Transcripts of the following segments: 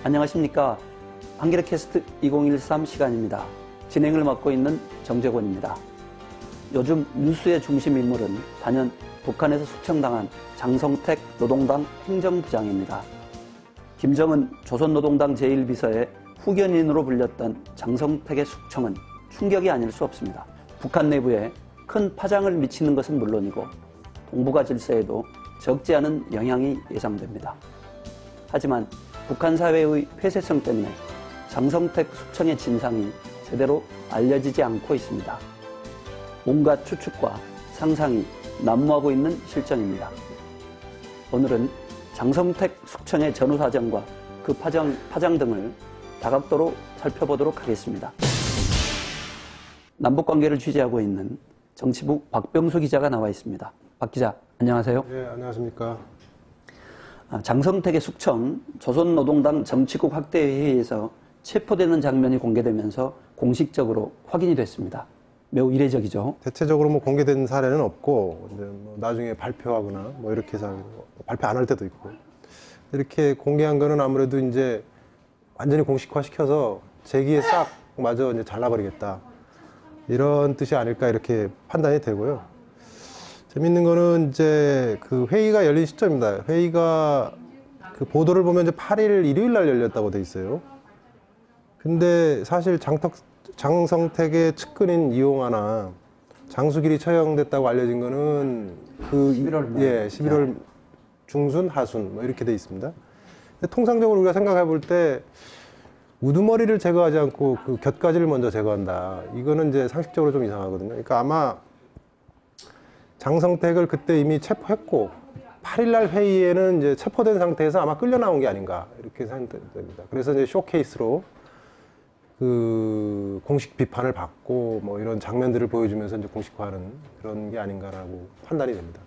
안녕하십니까. 한겨레 캐스트 2013 시간입니다. 진행을 맡고 있는 정재권입니다. 요즘 뉴스의 중심 인물은 단연 북한에서 숙청당한 장성택 노동당 행정부장입니다. 김정은 조선노동당 제1비서의 후견인으로 불렸던 장성택의 숙청은 충격이 아닐 수 없습니다. 북한 내부에 큰 파장을 미치는 것은 물론이고 동북아 질서에도 적지 않은 영향이 예상됩니다. 하지만 북한 사회의 폐쇄성 때문에 장성택 숙청의 진상이 제대로 알려지지 않고 있습니다. 온갖 추측과 상상이 난무하고 있는 실정입니다. 오늘은 장성택 숙청의 전후 사정과 그 파장 등을 다각도로 살펴보도록 하겠습니다. 남북관계를 취재하고 있는 정치부 박병수 기자가 나와 있습니다. 박 기자, 안녕하세요. 네, 안녕하십니까. 장성택의 숙청, 조선노동당 정치국 확대회의에서 체포되는 장면이 공개되면서 공식적으로 확인이 됐습니다. 매우 이례적이죠. 대체적으로 공개된 사례는 없고, 이제 나중에 발표하거나 이렇게 해서 발표 안 할 때도 있고, 이렇게 공개한 거는 아무래도 이제 완전히 공식화 시켜서 제기에 싹 마저 이제 잘라버리겠다. 이런 뜻이 아닐까 이렇게 판단이 되고요. 재밌는 거는 이제 그 회의가 열린 시점입니다. 회의가 그 보도를 보면 이제 8일 일요일 날 열렸다고 돼 있어요. 근데 사실 장성택의 측근인 이용하나 장수길이 처형됐다고 알려진 거는 그 11월 중순, 하순 이렇게 돼 있습니다. 근데 통상적으로 우리가 생각해 볼 때 우두머리를 제거하지 않고 그 곁가지를 먼저 제거한다. 이거는 이제 상식적으로 좀 이상하거든요. 그러니까 아마 장성택을 그때 이미 체포했고 8일날 회의에는 이제 체포된 상태에서 아마 끌려 나온 게 아닌가 이렇게 생각됩니다. 그래서 이제 쇼케이스로 그 공식 비판을 받고 이런 장면들을 보여주면서 이제 공식화하는 그런 게 아닌가라고 판단이 됩니다.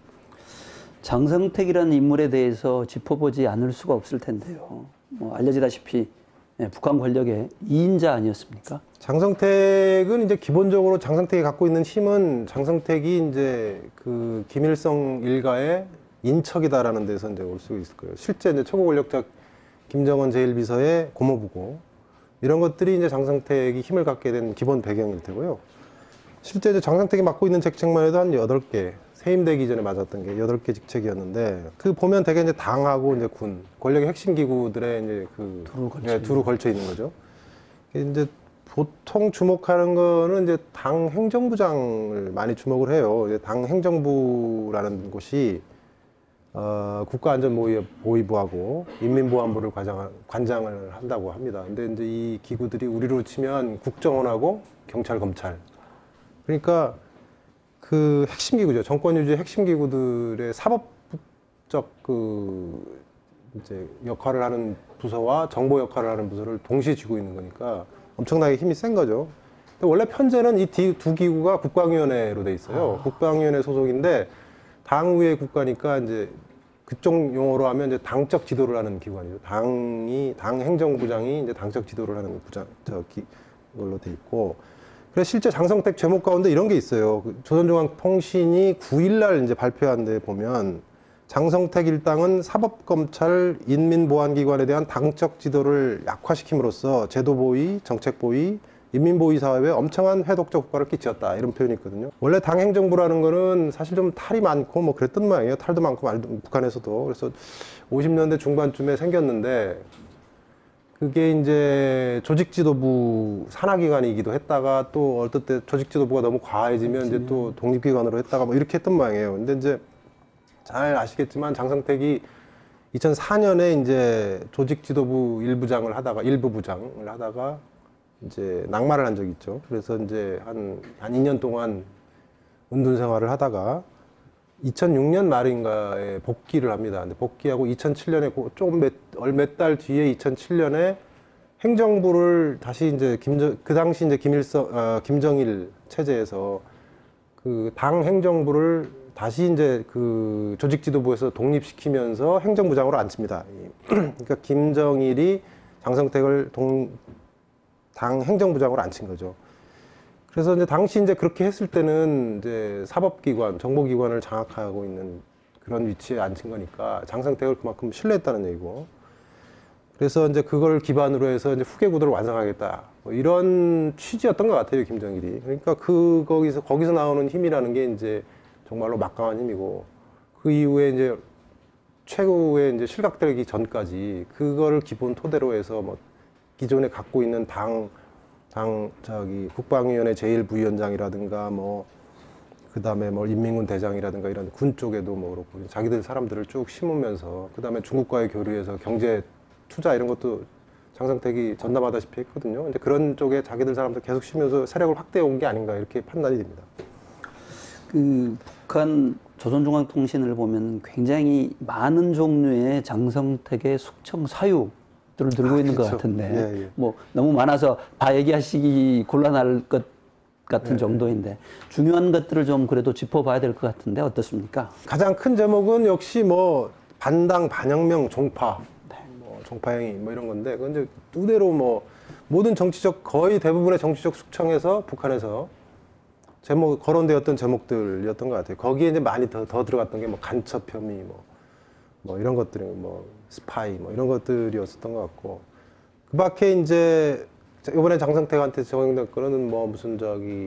장성택이라는 인물에 대해서 짚어보지 않을 수가 없을 텐데요. 알려지다시피 북한 권력의 2인자 아니었습니까? 장성택은 이제 기본적으로 장성택이 갖고 있는 힘은 장성택이 이제 그 김일성 일가의 인척이다라는 데서 이제 올 수 있을 거예요. 실제 이제 최고 권력자 김정은 제1비서의 고모부고 이런 것들이 이제 장성택이 힘을 갖게 된 기본 배경일 테고요. 실제 이제 장성택이 맡고 있는 직책만 해도 한 8개, 해임되기 전에 맞았던 게 8개 직책이었는데 그 보면 되게 이제 당하고 이제 군, 권력의 핵심 기구들의 이제 그 두루 걸쳐 있는 거죠. 이제 보통 주목하는 거는 이제 당 행정부장을 많이 주목을 해요. 이제 당 행정부라는 곳이 국가안전보위부하고 인민보안부를 관장을 한다고 합니다. 근데 이제 이 기구들이 우리로 치면 국정원하고 경찰, 검찰. 그러니까 그 핵심 기구죠. 정권 유지의 핵심 기구들의 사법적 그 이제 역할을 하는 부서와 정보 역할을 하는 부서를 동시에 쥐고 있는 거니까 엄청나게 힘이 센 거죠. 근데 원래 편제는 이 두 기구가 국방위원회로 돼 있어요. 국방위원회 소속인데 당위의 국가니까 이제 그쪽 용어로 하면 이제 당적 지도를 하는 기관이죠. 당 행정부장이 이제 당적 지도를 하는 걸로 돼 있고. 그래서 실제 장성택 제목 가운데 이런 게 있어요. 조선중앙통신이 9일날 이제 발표한 데 보면 장성택 일당은 사법검찰 인민보안기관에 대한 당적 지도를 약화시킴으로써 제도보위, 정책보위, 인민보위 사업에 엄청난 회독적 효과를 끼쳤다 이런 표현이 있거든요. 원래 당 행정부라는 거는 사실 좀 탈이 많고 그랬던 모양이에요. 탈도 많고 북한에서도. 그래서 50년대 중반쯤에 생겼는데 그게 이제 조직지도부 산하기관이기도 했다가 또 어떨 때 조직지도부가 너무 과해지면 이제 또 독립기관으로 했다가 이렇게 했던 모양이에요. 근데 이제 잘 아시겠지만 장성택이 2004년에 이제 조직지도부 일부 부장을 하다가 이제 낙마를 한 적이 있죠. 그래서 이제 한 2년 동안 은둔 생활을 하다가 2006년 말인가에 복귀를 합니다. 근데 복귀하고 2007년에 몇 달 뒤에 2007년에 행정부를 다시 이제 그 당시 이제 김정일 체제에서 그 당 행정부를 다시 이제 그 조직지도부에서 독립시키면서 행정부장으로 앉힙니다. 그러니까 김정일이 장성택을 당 행정부장으로 앉힌 거죠. 그래서 이제 당시 이제 그렇게 했을 때는 이제 사법기관, 정보기관을 장악하고 있는 그런 위치에 앉힌 거니까 장성택을 그만큼 신뢰했다는 얘기고. 그래서 이제 그걸 기반으로 해서 이제 후계 구도를 완성하겠다. 뭐 이런 취지였던 것 같아요, 김정일이. 그러니까 거기서 나오는 힘이라는 게 이제 정말로 막강한 힘이고, 그 이후에 이제 최고의 이제 실각되기 전까지 그거를 기본 토대로 해서 뭐 기존에 갖고 있는 국방위원회 제1부위원장이라든가 뭐 그다음에 뭐 인민군 대장이라든가 이런 군 쪽에도 뭐 그렇고 자기들 사람들을 쭉 심으면서 그다음에 중국과의 교류에서 경제 투자 이런 것도 장성택이 전담하다시피 했거든요. 근데 그런 쪽에 자기들 사람들 계속 심으면서 세력을 확대해 온 게 아닌가 이렇게 판단이 됩니다. 그 북한 조선중앙통신을 보면 굉장히 많은 종류의 장성택의 숙청 사유들을 들고 있는 것 그렇죠. 같은데 예, 예. 뭐 너무 많아서 다 얘기하시기 곤란할 것 같은 정도인데 중요한 것들을 좀 그래도 짚어봐야 될 것 같은데 어떻습니까? 가장 큰 제목은 역시 뭐 반당, 반혁명, 종파, 뭐 종파행위 뭐 이런 건데 그건 이제 두대로 뭐 모든 정치적 거의 대부분의 정치적 숙청에서 북한에서 거론되었던 제목들이었던 것 같아요. 거기에 이제 많이 더 들어갔던 게 뭐 간첩 혐의 뭐 이런 것들이 뭐 스파이 뭐 이런 것들이었었던 것 같고 그 밖에 이제 이번에 장성택한테 적용된 거는 뭐 무슨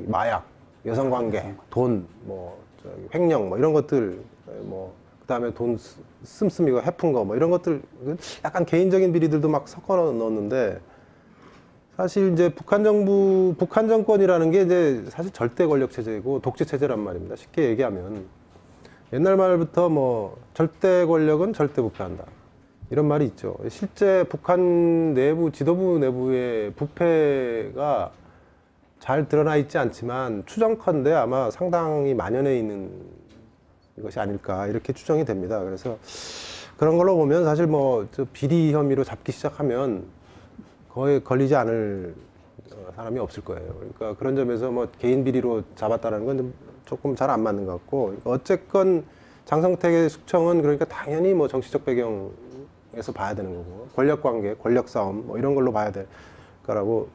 마약, 여성관계, 돈, 뭐 횡령 뭐 이런 것들 뭐 그다음에 돈 씀씀이고 해픈 거 뭐 이런 것들 약간 개인적인 비리들도 막 섞어 넣었는데 사실 이제 북한 정권이라는 게 이제 사실 절대 권력 체제이고 독재 체제란 말입니다. 쉽게 얘기하면 옛날 말부터 뭐 절대 권력은 절대 부패한다. 이런 말이 있죠. 실제 북한 내부, 지도부 내부의 부패가 잘 드러나 있지 않지만 추정컨대 아마 상당히 만연해 있는 것이 아닐까 이렇게 추정이 됩니다. 그래서 그런 걸로 보면 사실 뭐 비리 혐의로 잡기 시작하면 거의 걸리지 않을 사람이 없을 거예요. 그러니까 그런 점에서 뭐 개인 비리로 잡았다는 건 조금 잘 안 맞는 것 같고 어쨌건 장성택의 숙청은 그러니까 당연히 뭐 정치적 배경에서 봐야 되는 거고 권력 관계, 권력 싸움 뭐 이런 걸로 봐야 될 거라고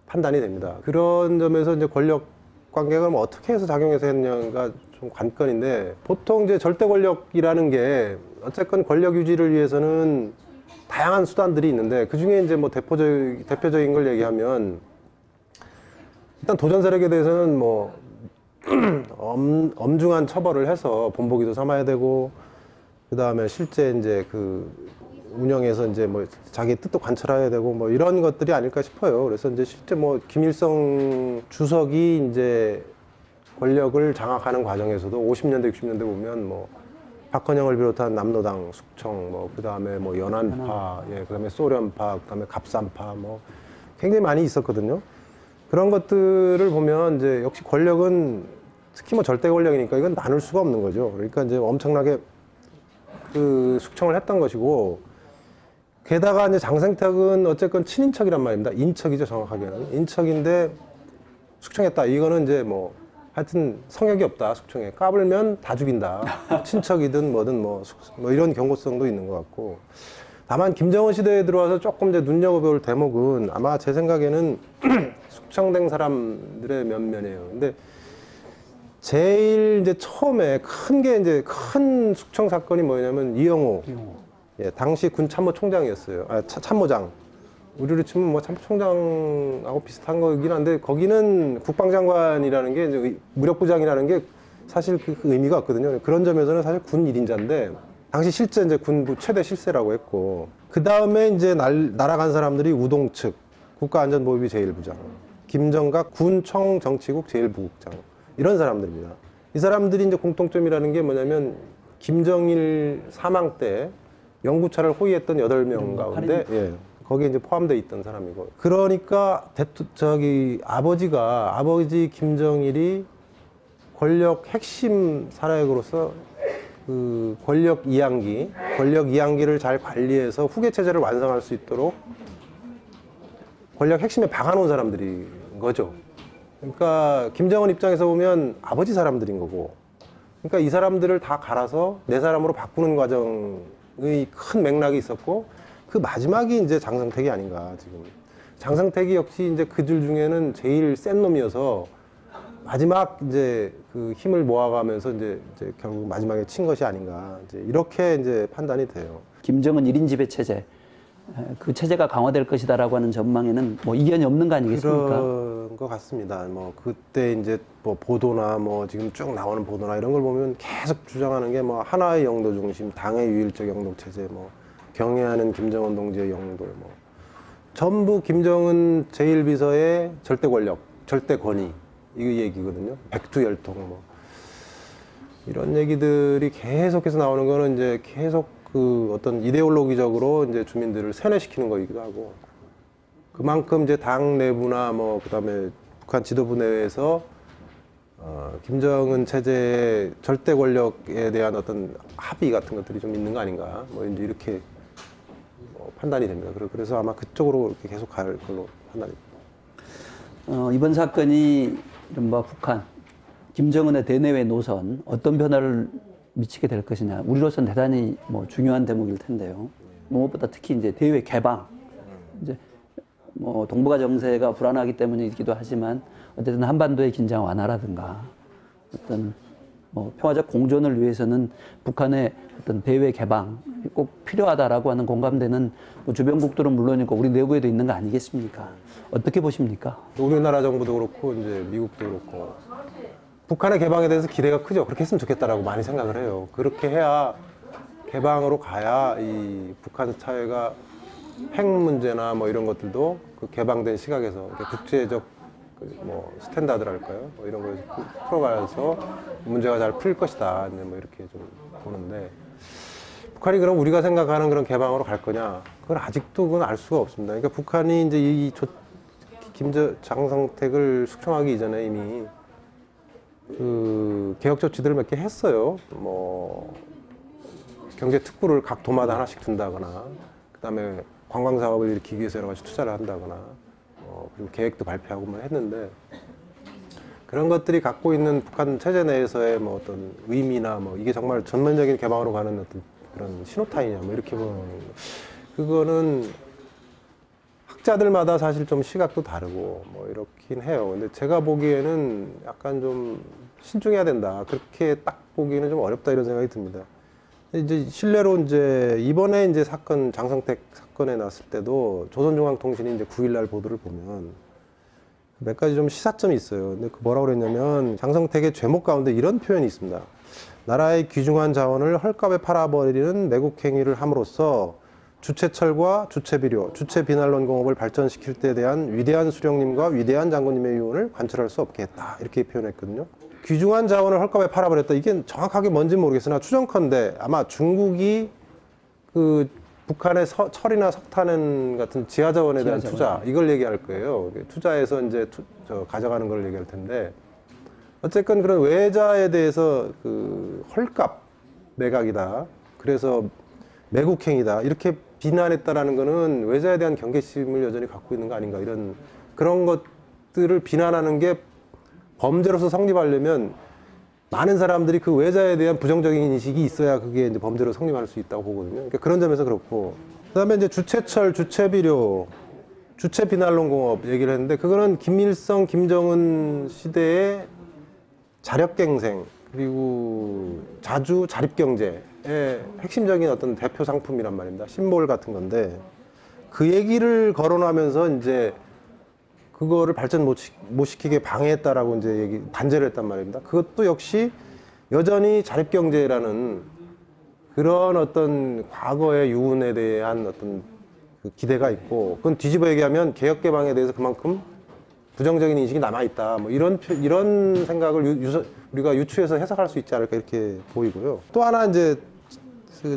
판단이 됩니다. 그런 점에서 이제 권력 관계가 뭐 어떻게 해서 작용해서 했냐가 좀 관건인데 보통 이제 절대 권력이라는 게 어쨌건 권력 유지를 위해서는 다양한 수단들이 있는데 그 중에 이제 뭐 대표적인 걸 얘기하면 일단 도전 세력에 대해서는 뭐 엄중한 처벌을 해서 본보기도 삼아야 되고 그 다음에 실제 이제 그 운영에서 이제 뭐 자기 뜻도 관철해야 되고 뭐 이런 것들이 아닐까 싶어요. 그래서 이제 실제 뭐 김일성 주석이 이제 권력을 장악하는 과정에서도 50년대, 60년대 보면 뭐 박헌영을 비롯한 남로당 숙청, 뭐 그다음에 뭐 연안파, 예, 그다음에 소련파, 그다음에 갑산파, 뭐 굉장히 많이 있었거든요. 그런 것들을 보면 이제 역시 권력은 특히 뭐 절대 권력이니까 이건 나눌 수가 없는 거죠. 그러니까 이제 엄청나게 그 숙청을 했던 것이고, 게다가 이제 장성택은 어쨌건 친인척이란 말입니다. 인척이죠, 정확하게는. 인척인데 숙청했다. 이거는 이제 뭐 하여튼 성역이 없다, 숙청에. 까불면 다 죽인다. 친척이든 뭐든 뭐 이런 경고성도 있는 것 같고. 다만 김정은 시대에 들어와서 조금 이제 눈여겨볼 대목은 아마 제 생각에는 숙청된 사람들의 면면이에요. 근데 제일 이제 처음에 큰 숙청 사건이 뭐냐면 이영호. 예, 당시 군 참모총장이었어요. 참모장. 우리로 치면 뭐 참모총장하고 비슷한 거긴 한데 거기는 국방장관이라는 게 이제 무력부장이라는 게 사실 그 의미가 없거든요. 그런 점에서는 사실 군 1인자인데 당시 실제 이제 군부 최대 실세라고 했고, 그 다음에 이제 날아간 사람들이 우동측 국가안전보위비 제1부장, 김정각 군청정치국 제1부국장, 이런 사람들입니다. 이 사람들이 이제 공통점이라는 게 뭐냐면 김정일 사망 때 영구차를 호위했던 8명 가운데 예, 거기에 이제 포함되어 있던 사람이고, 그러니까 아버지 김정일이 권력 핵심 사례로서 그 권력 이양기를 잘 관리해서 후계 체제를 완성할 수 있도록 권력 핵심에 박아놓은 사람들인 거죠. 그러니까 김정은 입장에서 보면 아버지 사람들인 거고, 그러니까 이 사람들을 다 갈아서 내 사람으로 바꾸는 과정의 큰 맥락이 있었고, 그 마지막이 이제 장성택이 아닌가 지금. 장성택이 역시 이제 그들 중에는 제일 센 놈이어서 마지막 이제 그 힘을 모아가면서 이제 결국 마지막에 친 것이 아닌가, 이제 이렇게 이제 판단이 돼요. 김정은 1인 지배 체제, 그 체제가 강화될 것이다라고 하는 전망에는 뭐 이견이 없는 거 아니겠습니까? 그런 것 같습니다. 뭐 그때 이제 뭐 보도나 뭐 지금 쭉 나오는 보도나 이런 걸 보면 계속 주장하는 게 뭐 하나의 영도 중심, 당의 유일적 영도 체제, 뭐 경애하는 김정은 동지의 영도, 뭐 전부 김정은 제1비서의 절대 권력, 절대 권위 이 얘기거든요. 백두열통 뭐 이런 얘기들이 계속해서 나오는 거는 이제 계속 그 어떤 이데올로기적으로 이제 주민들을 세뇌시키는 거이기도 하고, 그만큼 이제 당 내부나 뭐 그다음에 북한 지도부 내에서 김정은 체제의 절대 권력에 대한 어떤 합의 같은 것들이 좀 있는 거 아닌가, 뭐 이제 이렇게 판단이 됩니다. 그래서 아마 그쪽으로 이렇게 계속 갈 걸로 판단이 됩니다. 이번 사건이 이른바 북한 김정은의 대내외 노선 어떤 변화를 미치게 될 것이냐, 우리로서는 대단히 뭐 중요한 대목일 텐데요. 무엇보다 특히 이제 대외 개방, 이제 뭐 동북아 정세가 불안하기 때문이기도 하지만 어쨌든 한반도의 긴장 완화라든가 어떤 뭐 평화적 공존을 위해서는 북한의 어떤 대외 개방 꼭 필요하다라고 하는 공감대는 뭐 주변국들은 물론이고 우리 내부에도 있는 거 아니겠습니까? 어떻게 보십니까? 우리나라 정부도 그렇고 이제 미국도 그렇고 북한의 개방에 대해서 기대가 크죠. 그렇게 했으면 좋겠다라고 많이 생각을 해요. 그렇게 해야 개방으로 가야 이 북한 사회가 핵 문제나 뭐 이런 것들도 그 개방된 시각에서 국제적 뭐 스탠다드랄까요? 뭐 이런 거에서 풀어가서 문제가 잘 풀릴 것이다. 이제 뭐 이렇게 좀 보는데, 북한이 그럼 우리가 생각하는 그런 개방으로 갈 거냐? 그건 아직도 그건 알 수가 없습니다. 그러니까 북한이 이제 장성택을 숙청하기 이전에 이미 그 개혁 조치들을 몇 개 했어요. 뭐 경제 특구를 각 도마다 하나씩 둔다거나, 그다음에 관광 사업을 일으키기 위해서 여러 가지 투자를 한다거나, 그리고 계획도 발표하고 뭐 했는데, 그런 것들이 갖고 있는 북한 체제 내에서의 뭐 어떤 의미나 뭐 이게 정말 전면적인 개방으로 가는 어떤 그런 신호탄이냐 뭐 이렇게 보는, 그거는 학자들마다 사실 좀 시각도 다르고 뭐 이렇긴 해요. 근데 제가 보기에는 약간 좀 신중해야 된다, 그렇게 딱 보기에는 좀 어렵다 이런 생각이 듭니다. 이제 실례로 이제 이번에 이제 사건, 장성택 사건에 났을 때도 조선중앙통신이 이제 9일날 보도를 보면 몇 가지 좀 시사점이 있어요. 근데 그 뭐라고 그랬냐면, 장성택의 제목 가운데 이런 표현이 있습니다. 나라의 귀중한 자원을 헐값에 팔아버리는 매국 행위를 함으로써 주체철과 주체비료, 주체비난론 공업을 발전시킬 때에 대한 위대한 수령님과 위대한 장군님의 유언을 관철할 수 없게 했다, 이렇게 표현했거든요. 귀중한 자원을 헐값에 팔아버렸다, 이게 정확하게 뭔지 모르겠으나 추정컨대 아마 중국이 그 북한의 철이나 석탄 같은 지하자원에 대한 투자, 이걸 얘기할 거예요. 투자해서 이제 가져가는 걸 얘기할 텐데, 어쨌건 그런 외자에 대해서 그 헐값 매각이다, 그래서 매국행위다, 이렇게 비난했다라는 거는 외자에 대한 경계심을 여전히 갖고 있는 거 아닌가, 이런 그런 것들을 비난하는 게 범죄로서 성립하려면 많은 사람들이 그 외자에 대한 부정적인 인식이 있어야 그게 이제 범죄로 성립할 수 있다고 보거든요. 그러니까 그런 점에서 그렇고, 그다음에 이제 주체철, 주체비료, 주체비난론 공업 얘기를 했는데, 그거는 김일성, 김정은 시대의 자력갱생 그리고 자주 자립경제의 핵심적인 어떤 대표 상품이란 말입니다. 심볼 같은 건데, 그 얘기를 거론하면서 이제 그거를 발전 못 시키게 방해했다라고 이제 반제를 했단 말입니다. 그것도 역시 여전히 자립경제라는 그런 어떤 과거의 유운에 대한 어떤 그 기대가 있고, 그건 뒤집어 얘기하면 개혁개방에 대해서 그만큼 부정적인 인식이 남아있다, 뭐 이런 생각을 우리가 유추해서 해석할 수 있지 않을까, 이렇게 보이고요. 또 하나 이제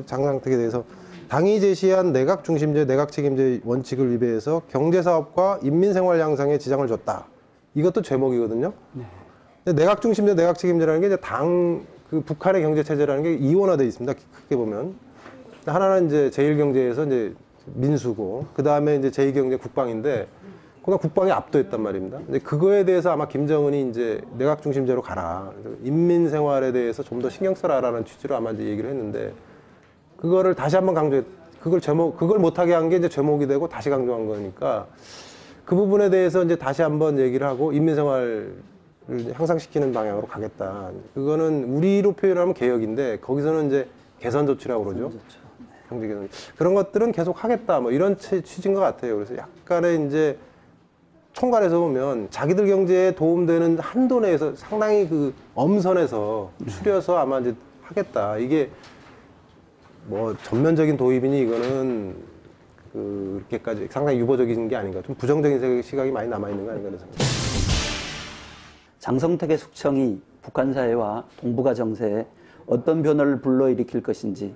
장상택에 대해서, 당이 제시한 내각 중심제, 내각 책임제 원칙을 위배해서 경제사업과 인민생활 향상에 지장을 줬다, 이것도 제목이거든요. 네. 근데 내각 중심제, 내각 책임제라는 게 이제 그 북한의 경제 체제라는 게 이원화되어 있습니다. 크게 보면 하나는 이제 제1경제에서 이제 민수고, 그 다음에 이제 제2경제 국방인데, 그가 국방에 압도했단 말입니다. 근데 그거에 대해서 아마 김정은이 이제 내각 중심제로 가라, 인민 생활에 대해서 좀 더 신경 써라라는 취지로 아마 이제 얘기를 했는데, 그거를 다시 한번 그걸 못하게 한 게 이제 제목이 되고 다시 강조한 거니까, 그 부분에 대해서 이제 다시 한번 얘기를 하고 인민 생활을 향상시키는 방향으로 가겠다. 그거는 우리로 표현하면 개혁인데, 거기서는 이제 개선 조치라고 그러죠. 경제개선 그런 것들은 계속 하겠다 뭐 이런 취지인 것 같아요. 그래서 약간의 이제 총괄해서 보면 자기들 경제에 도움되는 한도 내에서 상당히 그 엄선해서 추려서 아마 이제 하겠다. 이게 뭐 전면적인 도입이니 이거는 그렇게까지 상당히 유보적인 게 아닌가. 좀 부정적인 시각이 많이 남아 있는 거 아닌가 그래서. 장성택의 숙청이 북한 사회와 동북아 정세에 어떤 변화를 불러일으킬 것인지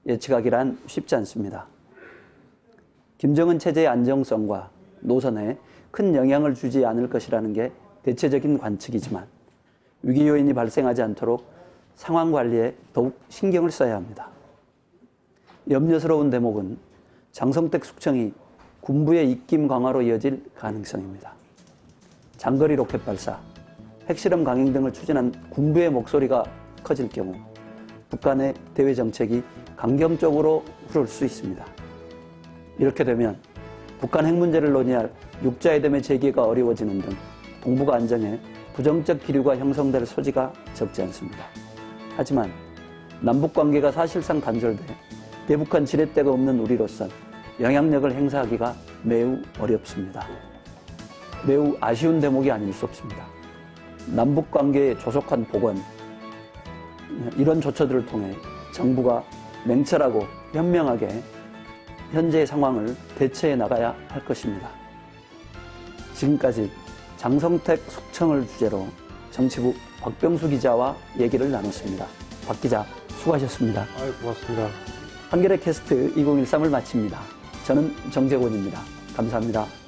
예측하기란 쉽지 않습니다. 김정은 체제의 안정성과 노선에 큰 영향을 주지 않을 것이라는 게 대체적인 관측이지만 위기 요인이 발생하지 않도록 상황 관리에 더욱 신경을 써야 합니다. 염려스러운 대목은 장성택 숙청이 군부의 입김 강화로 이어질 가능성입니다. 장거리 로켓 발사, 핵실험 강행 등을 추진한 군부의 목소리가 커질 경우 북한의 대외 정책이 강경적으로 흐를 수 있습니다. 이렇게 되면 북한 핵 문제를 논의할 육자회담의 재개가 어려워지는 등 동북아 안정에 부정적 기류가 형성될 소지가 적지 않습니다. 하지만 남북관계가 사실상 단절돼 대북한 지렛대가 없는 우리로선 영향력을 행사하기가 매우 어렵습니다. 매우 아쉬운 대목이 아닐 수 없습니다. 남북관계의 조속한 복원, 이런 조처들을 통해 정부가 냉철하고 현명하게 현재의 상황을 대처해 나가야 할 것입니다. 지금까지 장성택 숙청을 주제로 정치부 박병수 기자와 얘기를 나눴습니다. 박 기자, 수고하셨습니다. 고맙습니다. 한겨레 캐스트 2013을 마칩니다. 저는 정재곤입니다. 감사합니다.